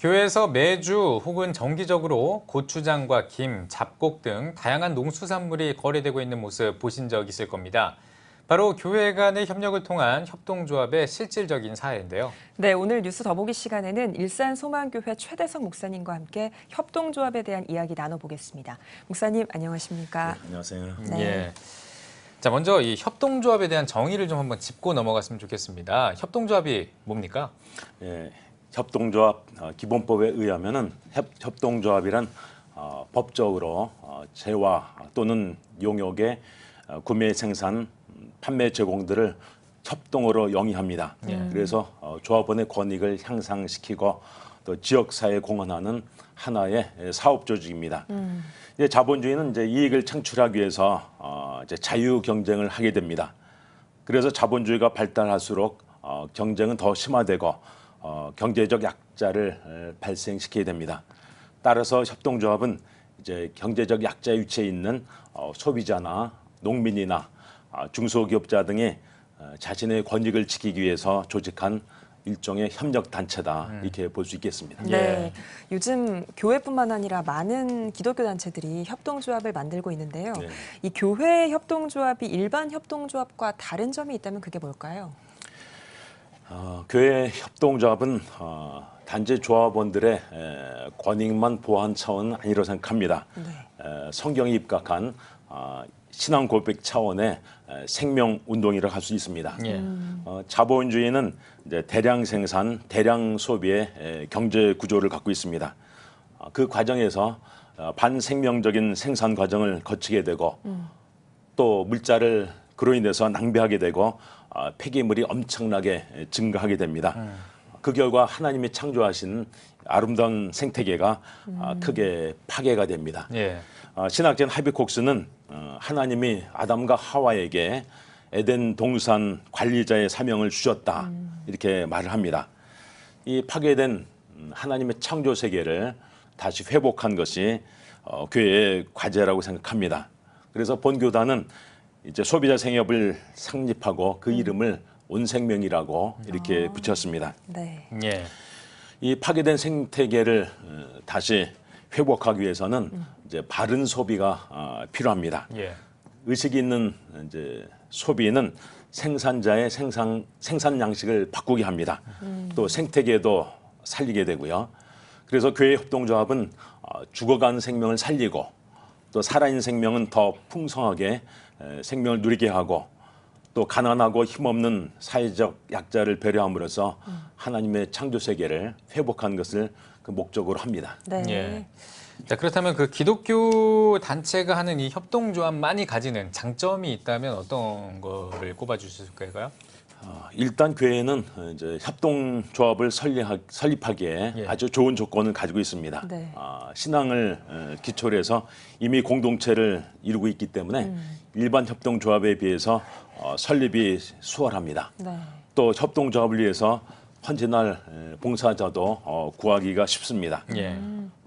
교회에서 매주 혹은 정기적으로 고추장과 김, 잡곡 등 다양한 농수산물이 거래되고 있는 모습 보신 적 있을 겁니다. 바로 교회 간의 협력을 통한 협동조합의 실질적인 사례인데요. 네, 오늘 뉴스 더보기 시간에는 일산소망교회 최대석 목사님과 함께 협동조합에 대한 이야기 나눠보겠습니다. 목사님, 안녕하십니까? 네, 안녕하세요. 네. 예. 자, 먼저 이 협동조합에 대한 정의를 좀 한번 짚고 넘어갔으면 좋겠습니다. 협동조합이 뭡니까? 예, 협동조합 기본법에 의하면은 협동조합이란 법적으로 재화 또는 용역의 구매, 생산, 판매 제공들을 협동으로 영위합니다. 그래서 조합원의 권익을 향상시키고 또 지역사회에 공헌하는 하나의 사업 조직입니다. 이제 자본주의는 이제 이익을 창출하기 위해서 이제 자유 경쟁을 하게 됩니다. 그래서 자본주의가 발달할수록 경쟁은 더 심화되고 경제적 약자를 발생시키게 됩니다. 따라서 협동조합은 이제 경제적 약자 위치에 있는 소비자나 농민이나 중소기업자 등이 자신의 권익을 지키기 위해서 조직한 일종의 협력 단체다 이렇게 볼 수 있겠습니다. 네, 요즘 교회뿐만 아니라 많은 기독교 단체들이 협동조합을 만들고 있는데요. 네. 이 교회 협동조합이 일반 협동조합과 다른 점이 있다면 그게 뭘까요? 교회 협동조합은 단지 조합원들의 권익만 보호한 차원은 아니라고 생각합니다. 네. 성경에 입각한 신앙 고백 차원의 생명 운동이라고 할 수 있습니다. 예. 자본주의는 이제 대량 생산, 대량 소비의 경제 구조를 갖고 있습니다. 그 과정에서 반생명적인 생산 과정을 거치게 되고 또 물자를 그로 인해서 낭비하게 되고 폐기물이 엄청나게 증가하게 됩니다. 그 결과 하나님이 창조하신 아름다운 생태계가 크게 파괴가 됩니다. 예. 신학자인 하비콕스는 하나님이 아담과 하와에게 에덴 동산 관리자의 사명을 주셨다 이렇게 말을 합니다. 이 파괴된 하나님의 창조 세계를 다시 회복한 것이 교회의 과제라고 생각합니다. 그래서 본교단은 이제 소비자 생협을 창립하고 그 이름을 온생명이라고 이렇게 붙였습니다. 네. 예. 이 파괴된 생태계를 다시 회복하기 위해서는 이제 바른 소비가 필요합니다. 예. 의식이 있는 이제 소비는 생산자의 생산 양식을 바꾸게 합니다. 또 생태계도 살리게 되고요. 그래서 교회 협동조합은 죽어가는 생명을 살리고 또 살아있는 생명은 더 풍성하게 생명을 누리게 하고 또 가난하고 힘없는 사회적 약자를 배려함으로써 하나님의 창조 세계를 회복한 것을 그 목적으로 합니다. 네. 예. 자, 그렇다면 그 기독교 단체가 하는 이 협동조합만이 가지는 장점이 있다면 어떤 거를 꼽아주실까요? 일단 교회는 이제 협동조합을 설립하기에 예. 아주 좋은 조건을 가지고 있습니다. 네. 신앙을 기초로 해서 이미 공동체를 이루고 있기 때문에 일반 협동조합에 비해서 설립이 수월합니다. 네. 또 협동조합을 위해서 헌신할 봉사자도 구하기가 쉽습니다. 예.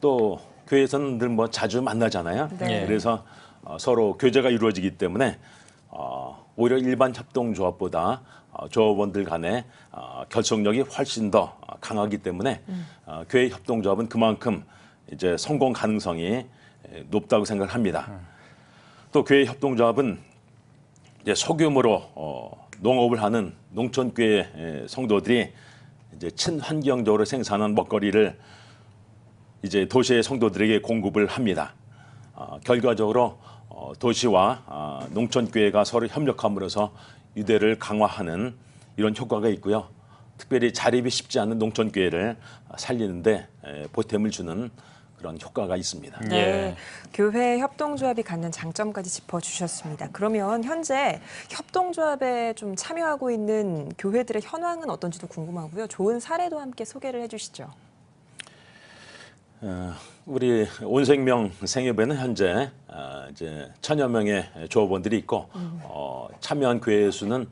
또 교회에서는 늘 뭐 자주 만나잖아요. 네. 그래서 서로 교제가 이루어지기 때문에 오히려 일반 협동조합보다 조합원들 간의 결속력이 훨씬 더 강하기 때문에 교회 협동조합은 그만큼 이제 성공 가능성이 높다고 생각을 합니다. 또 교회 협동조합은 이제 소규모로 농업을 하는 농촌교회 성도들이 이제 친환경적으로 생산한 먹거리를 이제 도시의 성도들에게 공급을 합니다. 결과적으로 도시와 농촌교회가 서로 협력함으로써 유대를 강화하는 이런 효과가 있고요. 특별히 자립이 쉽지 않은 농촌교회를 살리는데 보탬을 주는 그런 효과가 있습니다. 네. 예. 교회 협동조합이 갖는 장점까지 짚어주셨습니다. 그러면 현재 협동조합에 좀 참여하고 있는 교회들의 현황은 어떤지도 궁금하고요. 좋은 사례도 함께 소개를 해주시죠. 우리 온생명 생협에는 현재 이제 1000여 명의 조합원들이 있고 참여한 교회 수는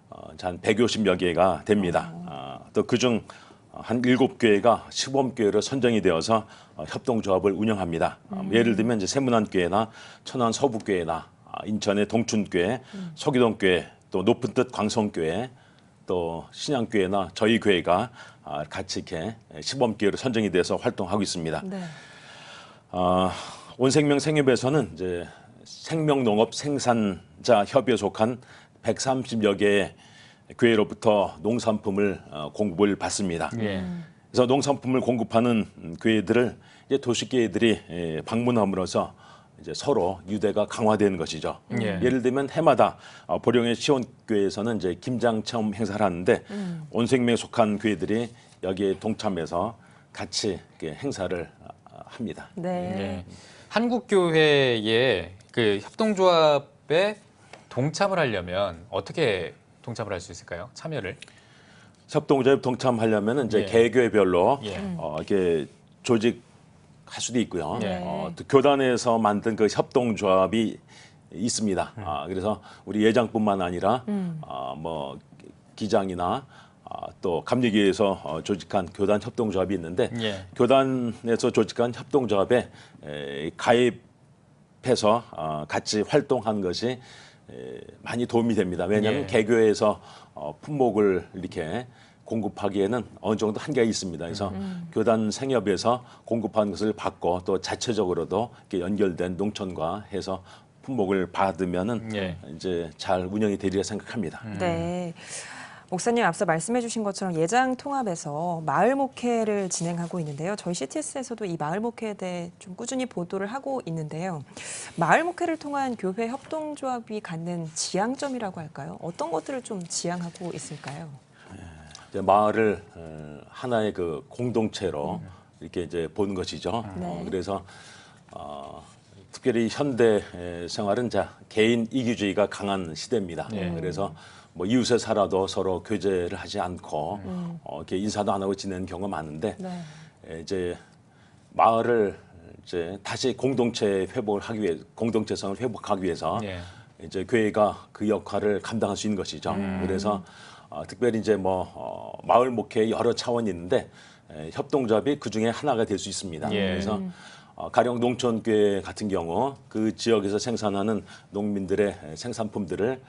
한 150여 개가 됩니다. 또 그중 한 7교회가 시범교회로 선정이 되어서 협동조합을 운영합니다. 예를 들면 이제 세문안교회나 천안 서북교회나 인천의 동춘교회, 서기동교회, 또 높은 뜻 광성교회, 또 신양교회나 저희 교회가 같이 이렇게 시범교회로 선정이 돼서 활동하고 있습니다. 네. 온생명 생협에서는 이제 생명농업 생산자 협의회에 속한 130여 개의 교회로부터 농산품을 공급을 받습니다. 예. 그래서 농산품을 공급하는 교회들을 이제 도시교회들이 방문함으로써 이제 서로 유대가 강화되는 것이죠. 예. 예를 들면 해마다 보령의 시온교회에서는 이제 김장 체험 행사를 하는데 온생명에 속한 교회들이 여기에 동참해서 같이 이렇게 행사를 합니다. 네. 예. 한국교회의 그 협동조합에 동참을 하려면 어떻게 동참을 할 수 있을까요? 참여를? 협동조합에 동참하려면 이제 예. 개교회별로 예. 이렇게 조직할 수도 있고요. 네. 또 교단에서 만든 그 협동조합이 있습니다. 그래서 우리 예장뿐만 아니라 뭐 기장이나 또 감리교에서 조직한 교단 협동조합이 있는데 예. 교단에서 조직한 협동조합에 가입해서 같이 활동하는 것이 많이 도움이 됩니다. 왜냐하면 예. 개교에서 품목을 이렇게 공급하기에는 어느 정도 한계가 있습니다. 그래서 교단 생협에서 공급하는 것을 받고 또 자체적으로도 이렇게 연결된 농촌과 해서 품목을 받으면은 예. 이제 잘 운영이 되리라 생각합니다. 네. 목사님 앞서 말씀해 주신 것처럼 예장 통합에서 마을 목회를 진행하고 있는데요. 저희 CTS에서도 이 마을 목회에 대해 좀 꾸준히 보도를 하고 있는데요. 마을 목회를 통한 교회 협동조합이 갖는 지향점이라고 할까요? 어떤 것들을 좀 지향하고 있을까요? 이제 마을을 하나의 그 공동체로 이렇게 이제 보는 것이죠. 네. 그래서 특별히 현대 생활은 자 개인 이기주의가 강한 시대입니다. 그래서 뭐 이웃에 살아도 서로 교제를 하지 않고 이렇게 인사도 안 하고 지내는 경우가 많은데 네. 이제 마을을 이제 다시 공동체 회복을 하기 위해 공동체성을 회복하기 위해서 예. 이제 교회가 그 역할을 감당할 수 있는 것이죠. 그래서 특별히 이제 뭐 마을 목회의 여러 차원이 있는데 협동조합이 그 중에 하나가 될 수 있습니다. 예. 그래서 가령 농촌교회 같은 경우 그 지역에서 생산하는 농민들의 생산품들을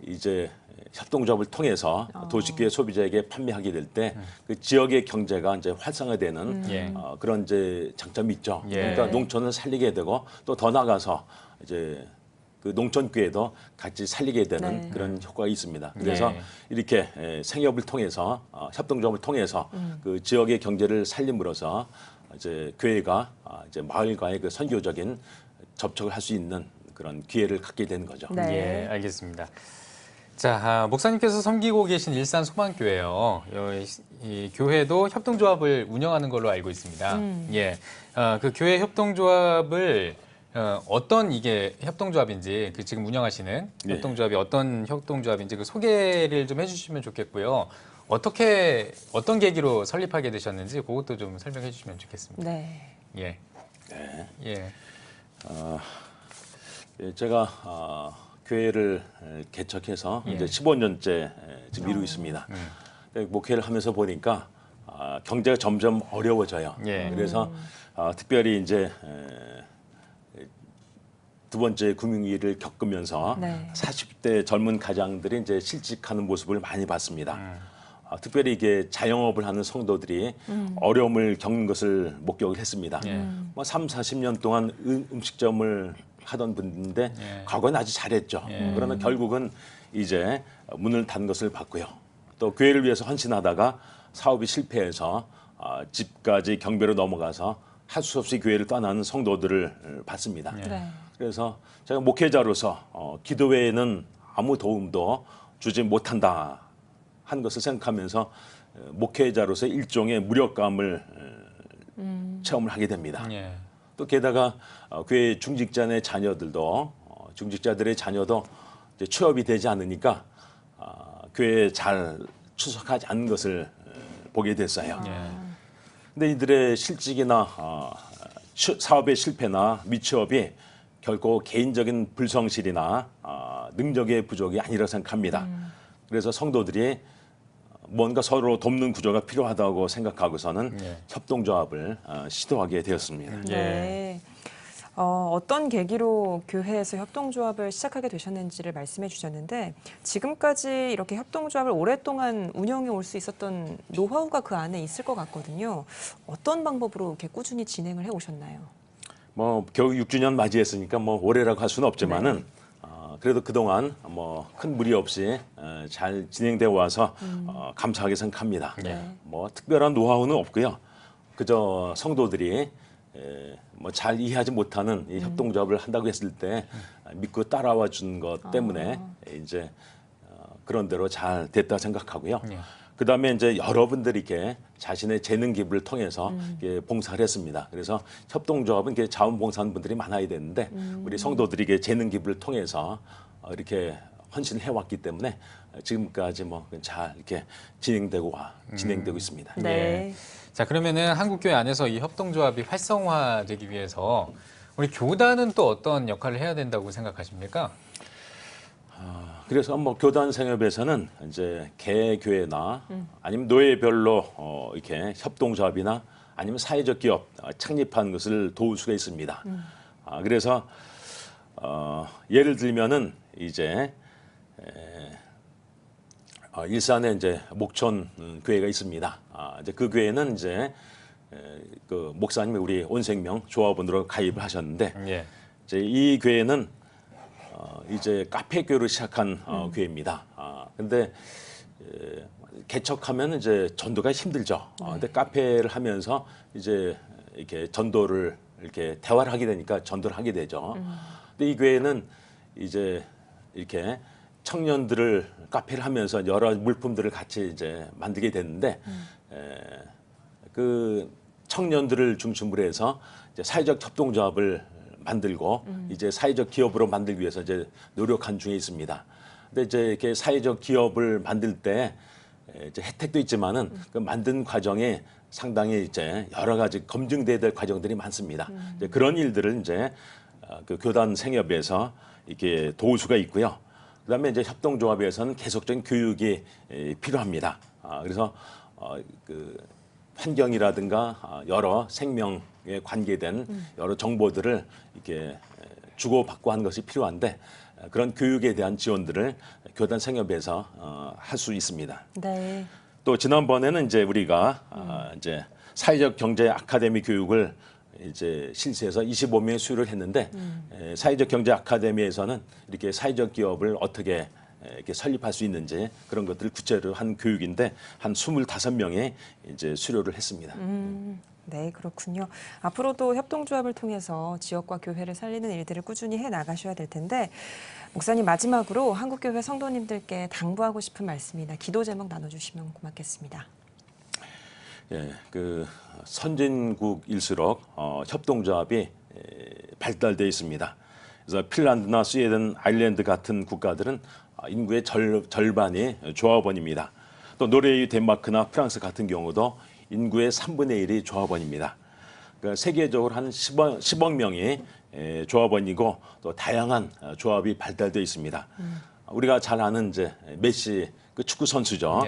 이제 협동조합을 통해서 도시교회 소비자에게 판매하게 될 때 그 지역의 경제가 이제 활성화되는 예. 그런 이제 장점이 있죠. 예. 그러니까 농촌을 살리게 되고 또 더 나아가서 이제 그 농촌교회도 같이 살리게 되는 네. 그런 효과가 있습니다. 그래서 네. 이렇게 생협을 통해서 협동조합을 통해서 그 지역의 경제를 살림으로써 이제 교회가 이제 마을과의 그 선교적인 접촉을 할 수 있는 그런 기회를 갖게 되는 거죠. 네. 예, 알겠습니다. 자, 목사님께서 섬기고 계신 일산 소망교회요. 이 교회도 협동조합을 운영하는 걸로 알고 있습니다. 예, 그 교회 협동조합을 어떤 이게 협동조합인지 그 지금 운영하시는 네. 협동조합이 어떤 협동조합인지 그 소개를 좀 해주시면 좋겠고요. 어떤 계기로 설립하게 되셨는지 그것도 좀 설명해 주시면 좋겠습니다. 네. 예. 네. 예. 예, 제가 교회를 개척해서 이제 15년째 지금 이루고 있습니다. 목회를 하면서 보니까 경제가 점점 어려워져요. 예. 그래서 특별히 이제 두 번째 금융위기를 겪으면서 네. 40대 젊은 가장들이 이제 실직하는 모습을 많이 봤습니다. 특별히 이게 자영업을 하는 성도들이 어려움을 겪는 것을 목격을 했습니다. 예. 뭐 3, 40년 동안 음식점을 하던 분인데 예. 과거는 아주 잘했죠. 예. 그러나 결국은 이제 문을 닫은 것을 봤고요. 또 교회를 위해서 헌신하다가 사업이 실패해서 집까지 경배로 넘어가서 할 수 없이 교회를 떠나는 성도들을 봤습니다. 네. 그래서 제가 목회자로서 기도 외에는 아무 도움도 주지 못한다 한 것을 생각하면서 목회자로서 일종의 무력감을 체험을 하게 됩니다. 예. 또 게다가 교회 중직자의 자녀들도 중직자들의 자녀도 이제 취업이 되지 않으니까 교회에 잘 추석하지 않는 것을 보게 됐어요. 예. 근데 이들의 실직이나 사업의 실패나 미취업이 결코 개인적인 불성실이나 능력의 부족이 아니라 생각합니다. 그래서 성도들이 뭔가 서로 돕는 구조가 필요하다고 생각하고서는 예. 협동조합을 시도하게 되었습니다. 네. 어떤 계기로 교회에서 협동조합을 시작하게 되셨는지를 말씀해 주셨는데 지금까지 이렇게 협동조합을 오랫동안 운영해 올 수 있었던 노하우가 그 안에 있을 것 같거든요. 어떤 방법으로 이렇게 꾸준히 진행을 해 오셨나요? 뭐 겨우 6주년 맞이했으니까 뭐 올해라고 할 수는 없지만은 그래도 그동안 뭐 큰 무리 없이 잘 진행되어 와서 감사하게 생각합니다. 뭐 특별한 노하우는 없고요. 그저 성도들이 뭐 잘 이해하지 못하는 이 협동조합을 한다고 했을 때 믿고 따라와 준 것 때문에 이제 그런 대로 잘 됐다 생각하고요. 그다음에 이제 여러분들이 이렇게 자신의 재능 기부를 통해서 이렇게 봉사를 했습니다. 그래서 협동조합은 이렇게 자원봉사하는 분들이 많아야 되는데 우리 성도들이 이렇게 재능 기부를 통해서 이렇게 헌신을 해왔기 때문에 지금까지 뭐 잘 이렇게 진행되고 있습니다. 네. 자, 그러면은 한국교회 안에서 이 협동조합이 활성화되기 위해서 우리 교단은 또 어떤 역할을 해야 된다고 생각하십니까? 그래서 뭐 교단 생협에서는 이제 개교회나 아니면 노예별로 이렇게 협동조합이나 아니면 사회적 기업 창립하는 것을 도울 수가 있습니다. 그래서 예를 들면은 이제 일산에 이제 목천 교회가 있습니다. 이제 그 교회는 이제 그 목사님이 우리 온생명 조합원으로 가입을 하셨는데 이제 이 교회는 이제 카페 교회로 시작한 교회입니다. 근데 개척하면 이제 전도가 힘들죠. 근데 카페를 하면서 이제 이렇게 전도를 이렇게 대화를 하게 되니까 전도를 하게 되죠. 근데 이 교회는 이제 이렇게 청년들을 카페를 하면서 여러 물품들을 같이 이제 만들게 됐는데 그 청년들을 중심으로 해서 이제 사회적 협동조합을 만들고 이제 사회적 기업으로 만들기 위해서 이제 노력한 중에 있습니다. 근데 이제 이렇게 사회적 기업을 만들 때 이제 혜택도 있지만은 그 만든 과정에 상당히 이제 여러 가지 검증돼야 될 과정들이 많습니다. 이제 그런 일들을 이제 그 교단 생협에서 이렇게 도울 수가 있고요. 그다음에 이제 협동조합에서는 계속적인 교육이 필요합니다. 그래서 그 환경이라든가 여러 생명에 관계된 여러 정보들을 이렇게 주고받고 하는 것이 필요한데 그런 교육에 대한 지원들을 교단 생협에서 할 수 있습니다. 네. 또 지난번에는 이제 우리가 이제 사회적 경제 아카데미 교육을 이제 실시해서 25명의 수료를 했는데 사회적 경제 아카데미에서는 이렇게 사회적 기업을 어떻게 이렇게 설립할 수 있는지 그런 것들을 구체로 한 교육인데 한 25명이 이제 수료를 했습니다. 네, 그렇군요. 앞으로도 협동조합을 통해서 지역과 교회를 살리는 일들을 꾸준히 해 나가셔야 될 텐데 목사님 마지막으로 한국교회 성도님들께 당부하고 싶은 말씀이나 기도 제목 나눠주시면 고맙겠습니다. 예, 그 선진국일수록 협동조합이 발달되어 있습니다. 그래서 핀란드나 스웨덴, 아일랜드 같은 국가들은 인구의 절반이 조합원입니다. 또 노르웨이, 덴마크나 프랑스 같은 경우도 인구의 3분의 1이 조합원입니다. 그러니까 세계적으로 한 10억 명이 조합원이고 또 다양한 조합이 발달되어 있습니다. 우리가 잘 아는 이제 메시 그 축구 선수죠.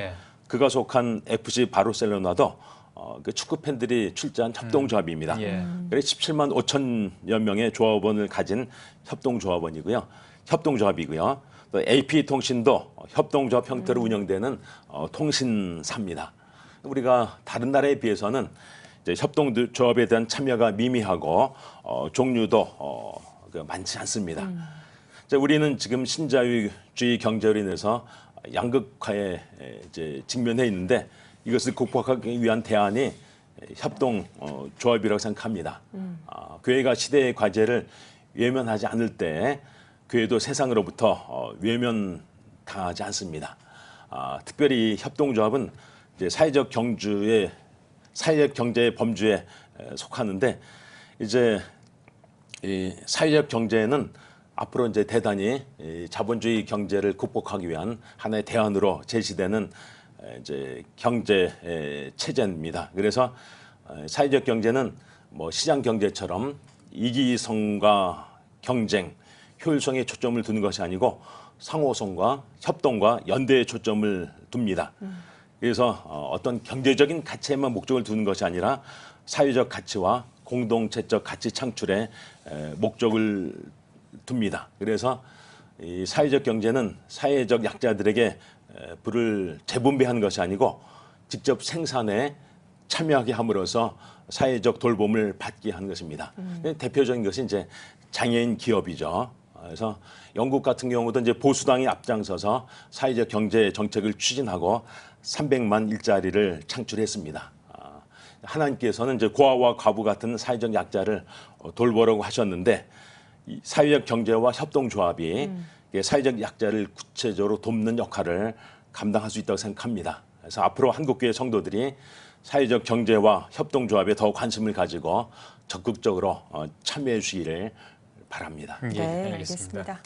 그가 속한 FC 바르셀로나도 그 축구 팬들이 출자한 협동조합입니다. 그래서 17만 5천여 명의 조합원을 가진 협동조합이고요. 또 AP통신도 협동조합 형태로 운영되는 통신사입니다. 우리가 다른 나라에 비해서는 이제 협동조합에 대한 참여가 미미하고 종류도 많지 않습니다. 우리는 지금 신자유주의 경제로 인해서 양극화에 이제 직면해 있는데 이것을 극복하기 위한 대안이 협동조합이라고 생각합니다. 교회가 시대의 과제를 외면하지 않을 때 교회도 세상으로부터 외면당하지 않습니다. 특별히 협동조합은 이제 사회적 경제의 범주에 속하는데 이제 이 사회적 경제는 앞으로 이제 대단히 자본주의 경제를 극복하기 위한 하나의 대안으로 제시되는 이제 경제 체제입니다. 그래서 사회적 경제는 뭐 시장 경제처럼 이기성과 경쟁, 효율성에 초점을 두는 것이 아니고 상호성과 협동과 연대에 초점을 둡니다. 그래서 어떤 경제적인 가치에만 목적을 두는 것이 아니라 사회적 가치와 공동체적 가치 창출에 목적을 둡니다. 그래서 이 사회적 경제는 사회적 약자들에게 부를 재분배하는 것이 아니고 직접 생산에 참여하게 함으로써 사회적 돌봄을 받게 하는 것입니다. 대표적인 것이 이제 장애인 기업이죠. 그래서 영국 같은 경우도 이제 보수당이 앞장서서 사회적 경제 정책을 추진하고 300만 일자리를 창출했습니다. 하나님께서는 이제 고아와 과부 같은 사회적 약자를 돌보라고 하셨는데 이 사회적 경제와 협동조합이 사회적 약자를 구체적으로 돕는 역할을 감당할 수 있다고 생각합니다. 그래서 앞으로 한국교회 성도들이 사회적 경제와 협동조합에 더 관심을 가지고 적극적으로 참여해 주시기를 바랍니다. 예, 네, 알겠습니다.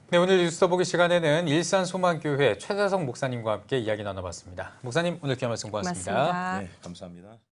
네, 오늘 뉴스 더보기 시간에는 일산소망교회 최다성 목사님과 함께 이야기 나눠봤습니다. 목사님, 오늘 귀한 말씀 고맙습니다. 고맙습니다. 네, 감사합니다.